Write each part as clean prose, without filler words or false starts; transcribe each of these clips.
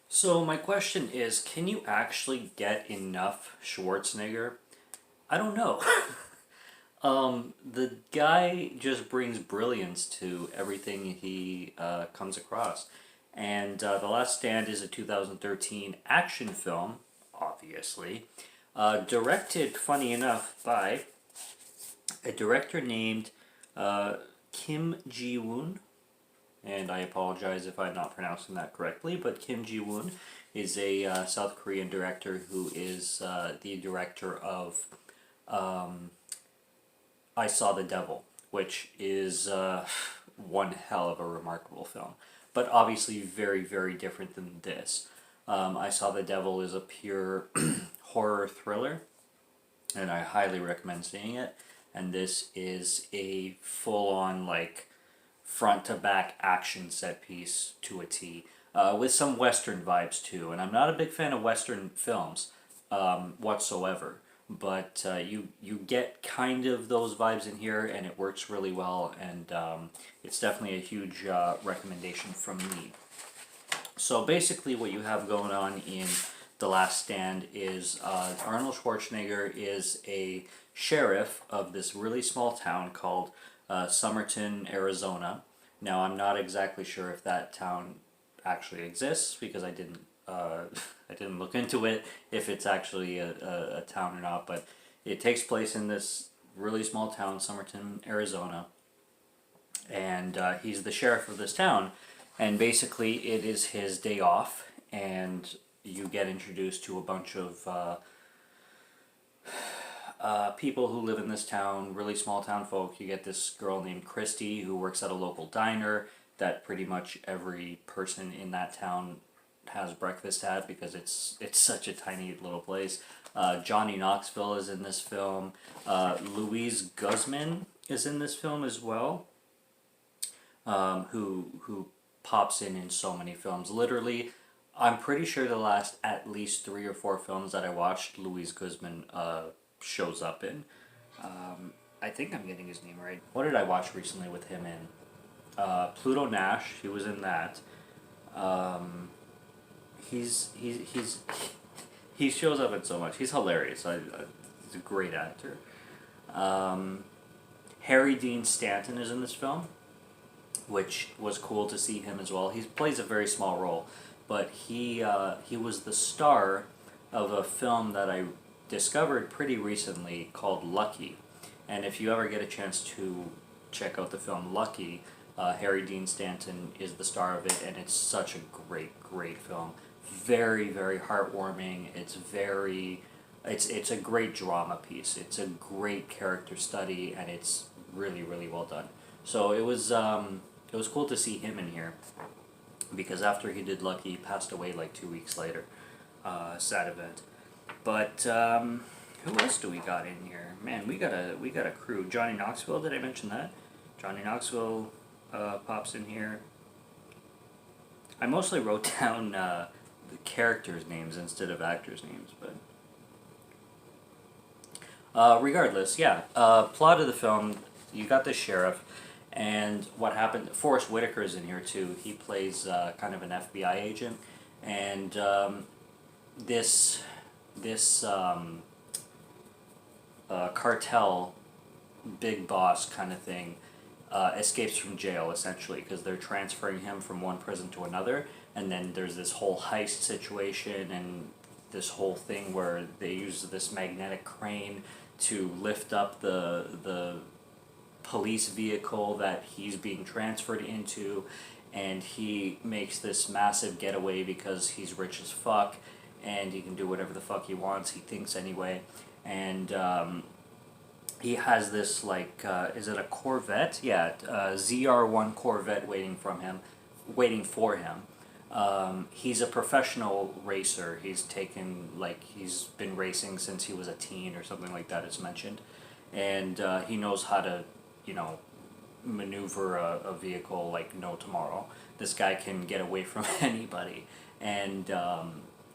So my question is, can you actually get enough Schwarzenegger? I don't know. The guy just brings brilliance to everything he comes across. And The Last Stand is a 2013 action film, obviously, directed, funny enough, by a director named uh, Kim Jee-Woon, and I apologize if I'm not pronouncing that correctly, but Kim Jee-Woon is a South Korean director who is the director of um, I Saw the Devil, which is one hell of a remarkable film, but obviously very, very different than this. I Saw the Devil is a pure horror thriller, and I highly recommend seeing it. And this is a full-on, like, front to back action set piece to a T, with some Western vibes too. And I'm not a big fan of Western films whatsoever, but you get kind of those vibes in here, and it works really well. And it's definitely a huge recommendation from me. So basically, what you have going on in The Last Stand is Arnold Schwarzenegger is a sheriff of this really small town called Somerton, Arizona. Now, I'm not exactly sure if that town actually exists because I didn't I didn't look into it if it's actually a town or not. But it takes place in this really small town, Somerton, Arizona, and he's the sheriff of this town, and basically it is his day off, and you get introduced to a bunch of people who live in this town, really small town folk. You get this girl named Christy who works at a local diner that pretty much every person in that town has breakfast at because it's such a tiny little place. Johnny Knoxville is in this film. Louise Guzman is in this film as well, who pops in so many films. Literally, I'm pretty sure the last at least 3 or 4 films that I watched, Louise Guzman shows up in. I think I'm getting his name right. What did I watch recently with him in? Pluto Nash. He was in that. Um, he's he shows up in so much. He's hilarious. He's a great actor. Um, Harry Dean Stanton is in this film, which was cool to see him as well. He plays a very small role, but he was the star of a film that I discovered pretty recently called Lucky. And if you ever get a chance to check out the film Lucky, Harry Dean Stanton is the star of it, and it's such a great, great film. Very, very heartwarming. It's a great drama piece. It's a great character study, and it's really, really well done. So it was cool to see him in here because after he did Lucky, he passed away like 2 weeks later. Sad event. But who else do we got in here? Man, we got a crew. Johnny Knoxville. Did I mention that? Johnny Knoxville pops in here. I mostly wrote down the characters' names instead of actors' names, but regardless, yeah. Plot of the film: you got the sheriff, and what happened? Forrest Whitaker is in here too. He plays kind of an FBI agent, and this this cartel big boss kind of thing escapes from jail essentially because they're transferring him from one prison to another, and then there's this whole heist situation and this whole thing where they use this magnetic crane to lift up the police vehicle that he's being transferred into, and he makes this massive getaway because he's rich as fuck and he can do whatever the fuck he wants, he thinks anyway. And he has this, like, is it a Corvette? Yeah, ZR1 Corvette waiting for him. He's a professional racer. He's been racing since he was a teen or something like that, it's mentioned. And he knows how to, you know, maneuver a vehicle like no tomorrow. This guy can get away from anybody. And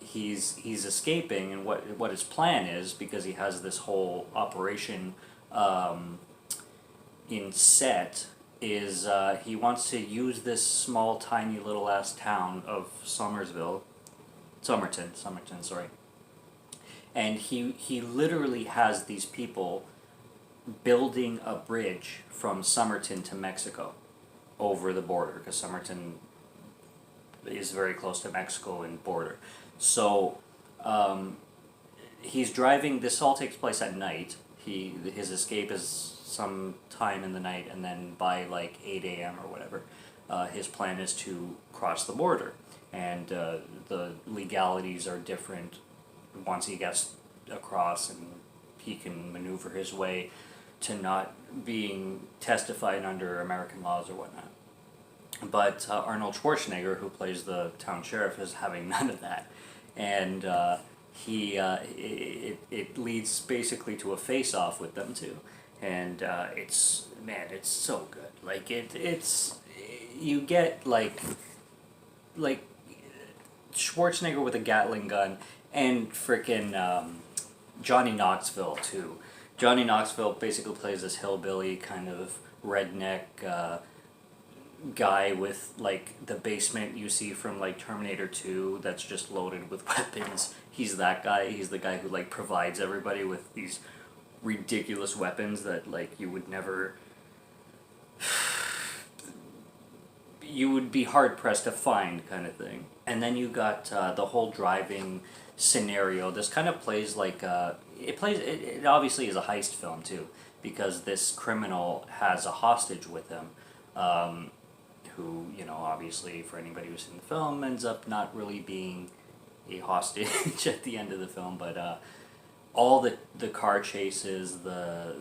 he's escaping, and what his plan is, because he has this whole operation in set, is he wants to use this small tiny little ass town of Somersville Somerton, sorry. And he literally has these people building a bridge from Somerton to Mexico over the border, because Somerton is very close to Mexico and border. So he's driving. This all takes place at night. His escape is some time in the night, and then by like 8 a.m. or whatever, his plan is to cross the border, and the legalities are different once he gets across, and he can maneuver his way to not being testified under American laws or whatnot. But Arnold Schwarzenegger, who plays the town sheriff, is having none of that, and it leads basically to a face-off with them too, and it's so good. Like it's you get like Schwarzenegger with a Gatling gun, and frickin' Johnny Knoxville too. Johnny Knoxville basically plays this hillbilly kind of redneck guy with like the basement you see from like Terminator 2 that's just loaded with weapons. He's that guy. He's the guy who like provides everybody with these ridiculous weapons that like you would never you would be hard pressed to find, kind of thing. And then you got the whole driving scenario. This kind of plays like it obviously is a heist film too, because this criminal has a hostage with him, who, you know, obviously for anybody who's seen the film ends up not really being a hostage at the end of the film, but all the car chases, the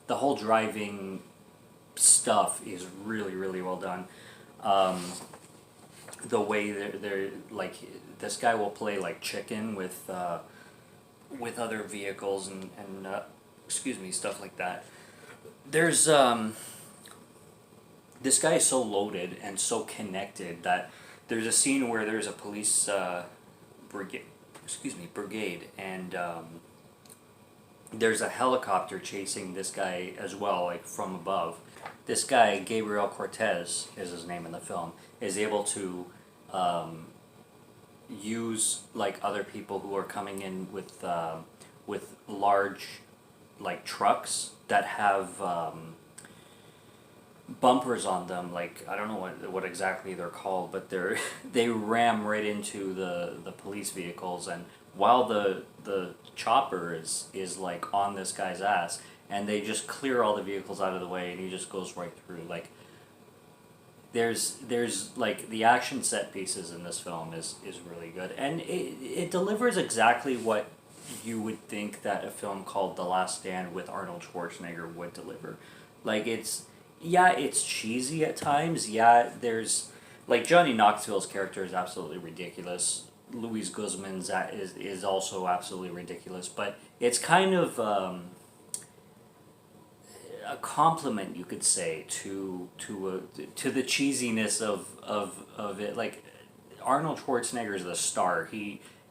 whole driving stuff is really, really well done. The way they're like, this guy will play like chicken with other vehicles and excuse me, stuff like that. There's this guy is so loaded and so connected that there's a scene where there's a police brigade, and there's a helicopter chasing this guy as well, like from above. This guy, Gabriel Cortez is his name in the film, is able to use like other people who are coming in with large like trucks that have bumpers on them. Like, I don't know what exactly they're called, but they ram right into the police vehicles, and while the chopper is like on this guy's ass, and they just clear all the vehicles out of the way, and he just goes right through. Like, there's like the action set pieces in this film is really good, and it delivers exactly what you would think that a film called The Last Stand with Arnold Schwarzenegger would deliver. Like, it's cheesy at times. Yeah, there's like Johnny Knoxville's character is absolutely ridiculous. Luis Guzman's is also absolutely ridiculous, but it's kind of a compliment, you could say, to the cheesiness of it. Like, Arnold Schwarzenegger is the star.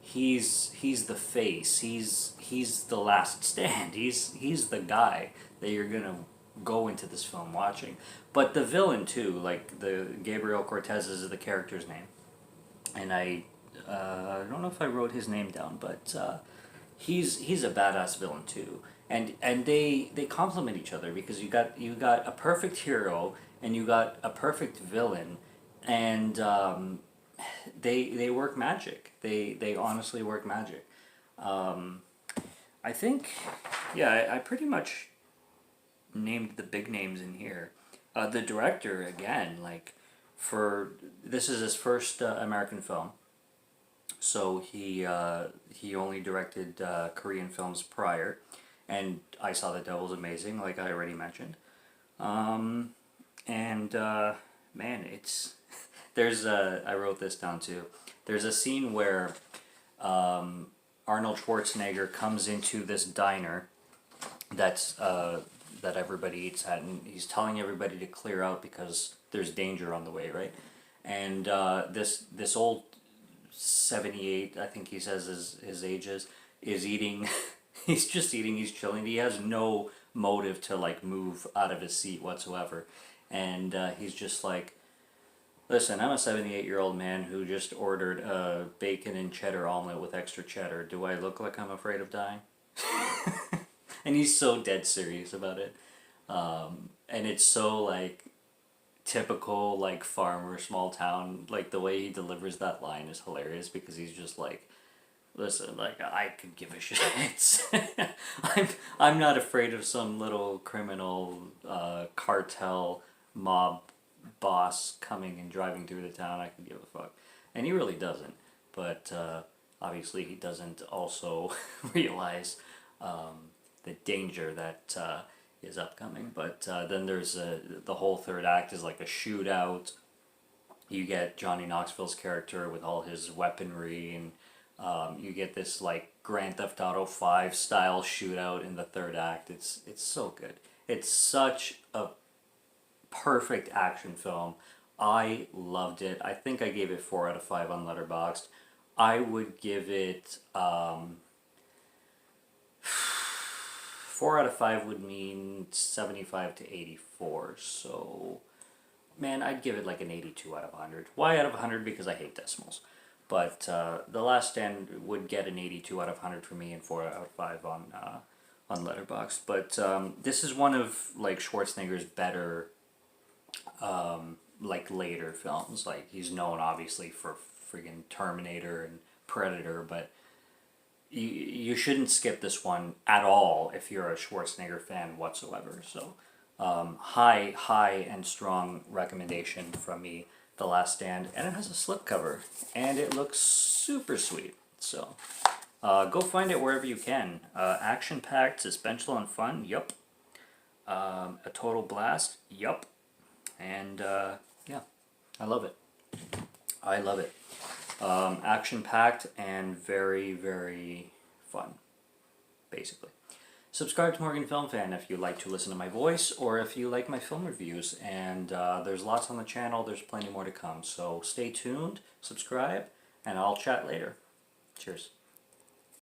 He's the face. He's the last stand. He's the guy that you're gonna go into this film watching. But the villain too, like the Gabriel Cortez is the character's name, and I don't know if I wrote his name down, but he's a badass villain too. And they complement each other, because you got a perfect hero and you got a perfect villain, and they work magic. They honestly work magic. I think, yeah, I pretty much named the big names in here. The director, again, like, this is his first American film, so he only directed Korean films prior. And I Saw the Devil's amazing, like I already mentioned. Man, it's I wrote this down too. There's a scene where Arnold Schwarzenegger comes into this diner that's that everybody eats at, and he's telling everybody to clear out because there's danger on the way, right? And this old 78, I think he says his age is eating. He's just eating, he's chilling. He has no motive to like move out of his seat whatsoever. And he's just like, Listen, I'm a 78-year-old man who just ordered a bacon and cheddar omelet with extra cheddar. Do I look like I'm afraid of dying? And he's so dead serious about it. And it's so like typical like farmer small town, like the way he delivers that line is hilarious because he's just like, listen, like I could give a shit. I'm I'm not afraid of some little criminal cartel mob boss coming and driving through the town. I could give a fuck, and he really doesn't. But obviously, he doesn't also realize the danger that is upcoming. But then there's the whole third act is like a shootout. You get Johnny Knoxville's character with all his weaponry, and you get this like Grand Theft Auto 5 style shootout in the third act. It's so good. It's such a perfect action film. I loved it. I think I gave it 4 out of 5 on Letterboxd. I would give it 4 out of 5 would mean 75 to 84. So, man, I'd give it like an 82 out of 100. Why out of 100? Because I hate decimals. But The Last Stand would get an 82 out of 100 for me and 4 out of 5 on Letterboxd. But this is one of like Schwarzenegger's better like later films. Like he's known obviously for friggin' Terminator and Predator, but you shouldn't skip this one at all if you're a Schwarzenegger fan whatsoever. So high and strong recommendation from me, The Last Stand, and it has a slipcover and it looks super sweet. So go find it wherever you can. Action packed, suspenseful and fun. Yup. A total blast. Yup. And yeah, I love it. I love it. Action-packed and very, very fun, basically. Subscribe to Morgan Film Fan if you like to listen to my voice or if you like my film reviews. And there's lots on the channel. There's plenty more to come. So stay tuned, subscribe, and I'll chat later. Cheers.